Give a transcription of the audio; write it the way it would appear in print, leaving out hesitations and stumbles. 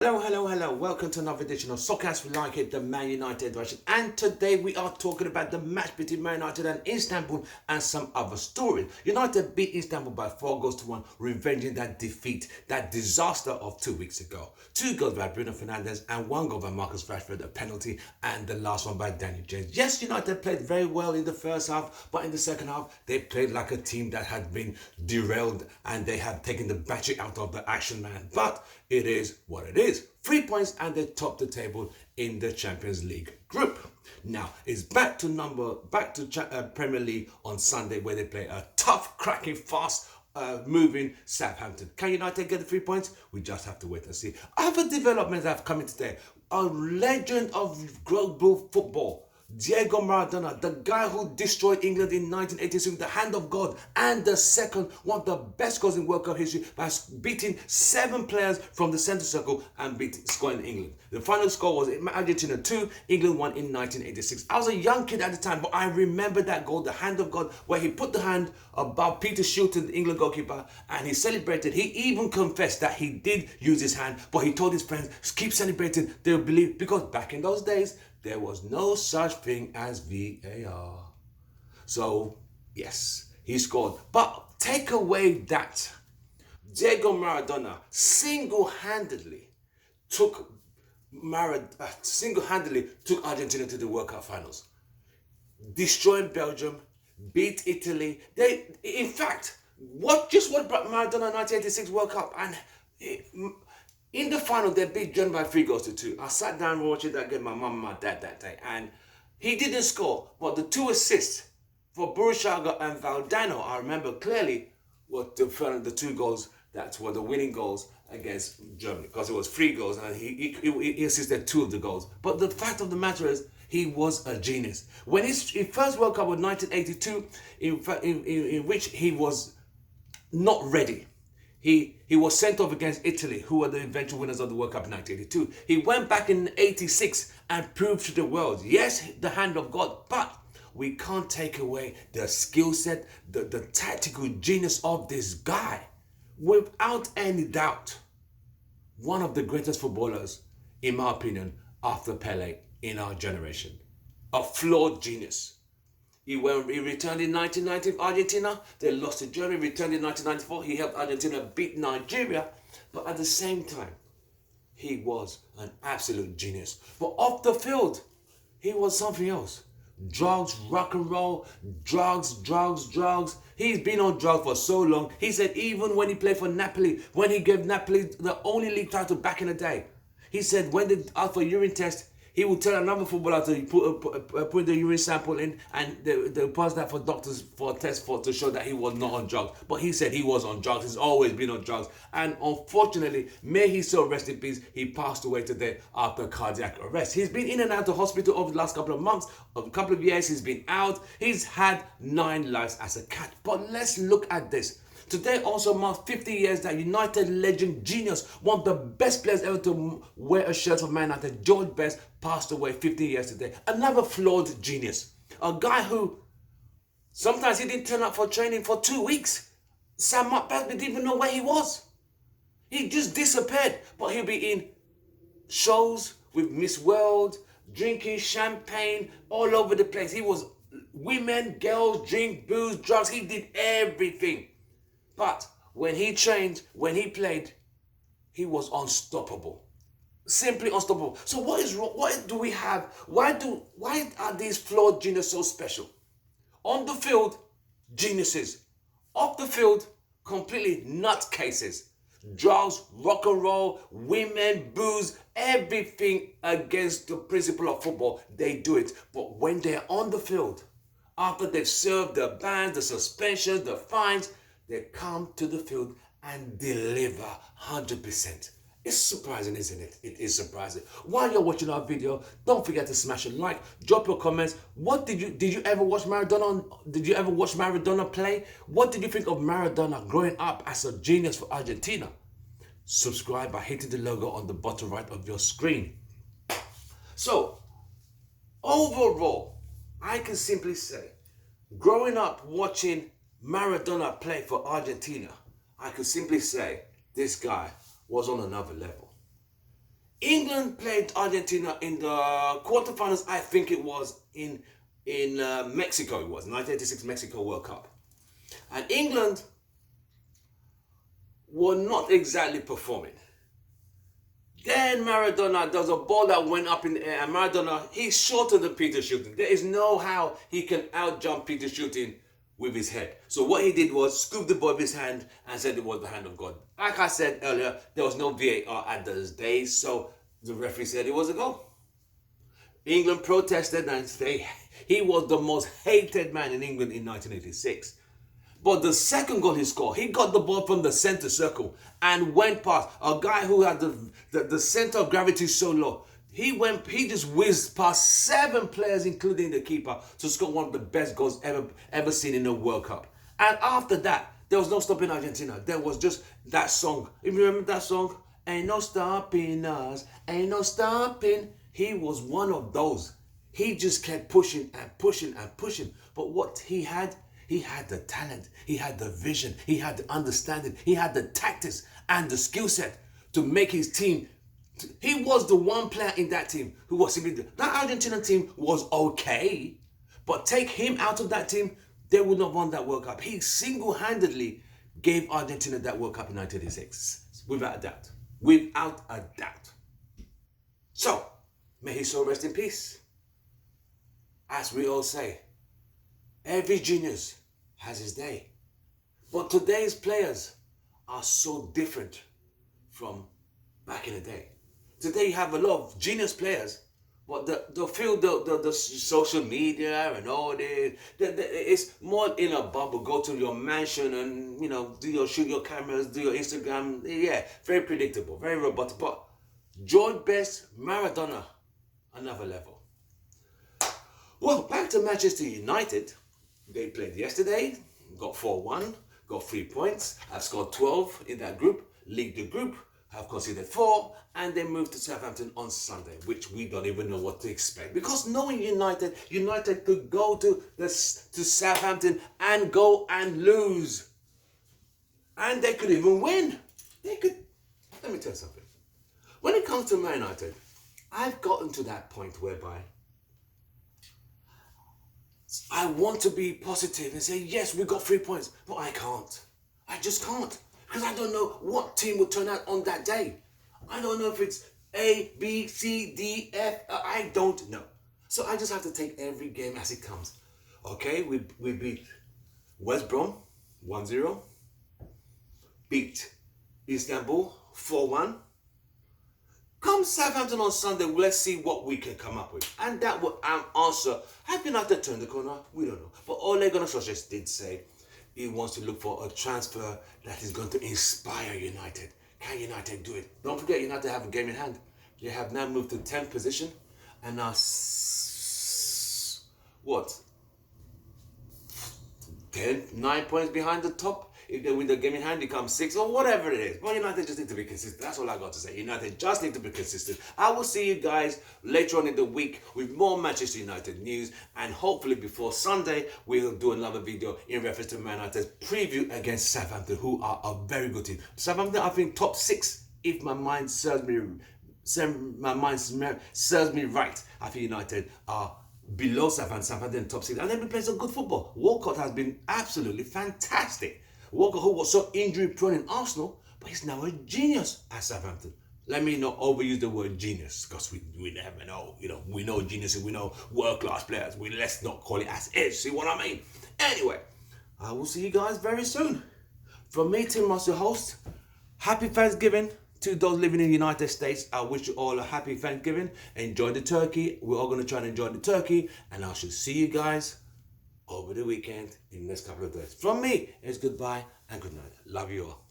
Hello, hello, hello. Welcome to another edition of Soccer as We Like It, the Man United version. And today we are talking about the match between Man United and Istanbul and some other stories. United beat Istanbul by 4-1, revenging that defeat, that disaster of 2 weeks ago. 2 goals by Bruno Fernandes and 1 goal by Marcus Rashford, a penalty, and the last one by Daniel James. Yes, United played very well in the first half, but in the second half, they played like a team that had been derailed and they had taken the battery out of the action man. But it is what it is. 3 points and they top the table in the Champions League group. Now it's back to Premier League on Sunday, where they play a tough, cracking, fast moving Southampton. Can United get the 3 points? We just have to wait and see. Other developments that have come in today. A legend of global football, Diego Maradona, the guy who destroyed England in 1986 with the hand of God, and the second, one of the best goals in World Cup history, by beating 7 players from the centre circle and scoring England. The final score was Argentina 2, England 1 in 1986. I was a young kid at the time, but I remember that goal, the hand of God, where he put the hand above Peter Shilton, the England goalkeeper, and he celebrated. He even confessed that he did use his hand, but he told his friends, keep celebrating, they'll believe, because back in those days, there was no such thing as VAR. So, yes, he scored. But take away that, Diego Maradona single-handedly took Argentina to the World Cup finals, destroying Belgium, beat Italy. In fact, what brought Maradona 1986 World Cup, and in the final, they beat Germany by 3-2. I sat down watching that game with my mum and my dad that day, and he didn't score, but the 2 assists for Burushaga and Valdano, I remember clearly, were the 2 goals that were the winning goals against Germany, because it was 3 goals, and he assisted 2 of the goals. But the fact of the matter is, he was a genius. When his first World Cup was 1982, in which he was not ready. He was sent off against Italy, who were the eventual winners of the World Cup in 1982. He went back in 86 and proved to the world, yes, the hand of God, but we can't take away the skill set, the tactical genius of this guy. Without any doubt, one of the greatest footballers, in my opinion, after Pele in our generation. A flawed genius. He returned in 1990 for Argentina. They lost to Germany. Returned in 1994. He helped Argentina beat Nigeria. But at the same time, he was an absolute genius. But off the field, he was something else. Drugs, rock and roll, drugs. He's been on drugs for so long. He said even when he played for Napoli, when he gave Napoli the only league title back in the day, he said when they asked for a urine test, he would tell another footballer to put the urine sample in, and they'll pass that for doctors for a test to show that he was not on drugs. But he said he was on drugs. He's always been on drugs. And unfortunately, may he so rest in peace, he passed away today after cardiac arrest. He's been in and out of hospital over the last couple of months, a couple of years. He's been out. He's had 9 lives as a cat. But let's look at this. Today also marks 50 years that United legend genius, one of the best players ever to wear a shirt for Man United, George Best, passed away 50 years today. Another flawed genius. A guy who sometimes he didn't turn up for training for 2 weeks. Sam Best didn't even know where he was. He just disappeared. But he'll be in shows with Miss World, drinking champagne all over the place. He was women, girls, drink, booze, drugs. He did everything. But when he trained, when he played, he was unstoppable. Simply unstoppable. So what do we have? Why are these flawed geniuses so special? On the field, geniuses. Off the field, completely nutcases. Drugs, rock and roll, women, booze, everything against the principle of football. They do it. But when they're on the field, after they've served the bans, the suspensions, the fines, they come to the field and deliver 100%. It's surprising, isn't it? It is surprising. While you're watching our video, don't forget to smash a like, drop your comments. Did you ever watch Maradona? Did you ever watch Maradona play? What did you think of Maradona growing up as a genius for Argentina? Subscribe by hitting the logo on the bottom right of your screen. So, overall, I can simply say, growing up watching Maradona play for Argentina, I could simply say this guy was on another level. England played Argentina in the quarterfinals. I think it was in Mexico. It was 1986 Mexico World Cup, and England were not exactly performing. Then Maradona, there was a ball that went up in the air, and Maradona, he's shorter than Peter Shooting. There is no how he can outjump Peter Shooting with his head. So what he did was scoop the ball with his hand and said it was the hand of God. Like I said earlier, there was no VAR at those days, so the referee said it was a goal. England protested and he was the most hated man in England in 1986. But the second goal he scored, he got the ball from the center circle and went past a guy who had the center of gravity so low. He just whizzed past 7 players, including the keeper, to score one of the best goals ever seen in a World Cup. And after that, there was no stopping Argentina. There was just that song. If you remember that song, ain't no stopping us, ain't no stopping. He was one of those. He just kept pushing and pushing and pushing. But what he had the talent, he had the vision, he had the understanding, he had the tactics and the skill set to make his team. He was the one player in that team who was simply, that Argentina team was okay, but take him out of that team, they would not have won that World Cup. He single-handedly gave Argentina that World Cup in 1986, without a doubt. Without a doubt. So, may his soul rest in peace. As we all say, every genius has his day. But today's players are so different from back in the day. Today you have a lot of genius players, but the field, the social media and all this, it's more in a bubble. Go to your mansion and, shoot your cameras, do your Instagram. Yeah, very predictable, very robotic. But George Best, Maradona, another level. Well, back to Manchester United. They played yesterday, got 4-1, got 3 points, have scored 12 in that group, lead the group, have conceded 4, and they moved to Southampton on Sunday, which we don't even know what to expect. Because knowing United could go to Southampton and go and lose. And they could even win. Let me tell you something. When it comes to Man United, I've gotten to that point whereby I want to be positive and say, yes, we got 3 points, but I can't. I just can't. Because I don't know what team will turn out on that day. I don't know if it's A, B, C, D, F. I don't know. So I just have to take every game as it comes. Okay, we beat West Brom 1-0. Beat Istanbul 4-1. Come Southampton on Sunday, let's see what we can come up with. And that will answer, have United turned the corner? We don't know. But Ole Gunnar Solskjaer did say he wants to look for a transfer that is going to inspire United. Can United do it? Don't forget, United have a game in hand. They have now moved to 10th position and now, 9 points behind the top. If they win the game in hand, they come 6 or whatever it is. But United just need to be consistent. That's all I got to say. United just need to be consistent. I will see you guys later on in the week with more Manchester United news. And hopefully before Sunday, we'll do another video in reference to Man United's preview against Southampton, who are a very good team. Southampton, I think, top 6, if my mind serves me right. I think United are below Southampton, top 6. And they've been playing some good football. Walcott has been absolutely fantastic. Walker, who was so injury prone in Arsenal, but he's now a genius at Southampton. Let me not overuse the word genius, because we never know. We know geniuses, we know world-class players. Let's not call it as is. See what I mean? Anyway, I will see you guys very soon. From me, Tim Ross, your host, happy Thanksgiving to those living in the United States. I wish you all a happy Thanksgiving. Enjoy the turkey. We're all going to try and enjoy the turkey. And I shall see you guys over the weekend in the next couple of days. From me, it's goodbye and good night. Love you all.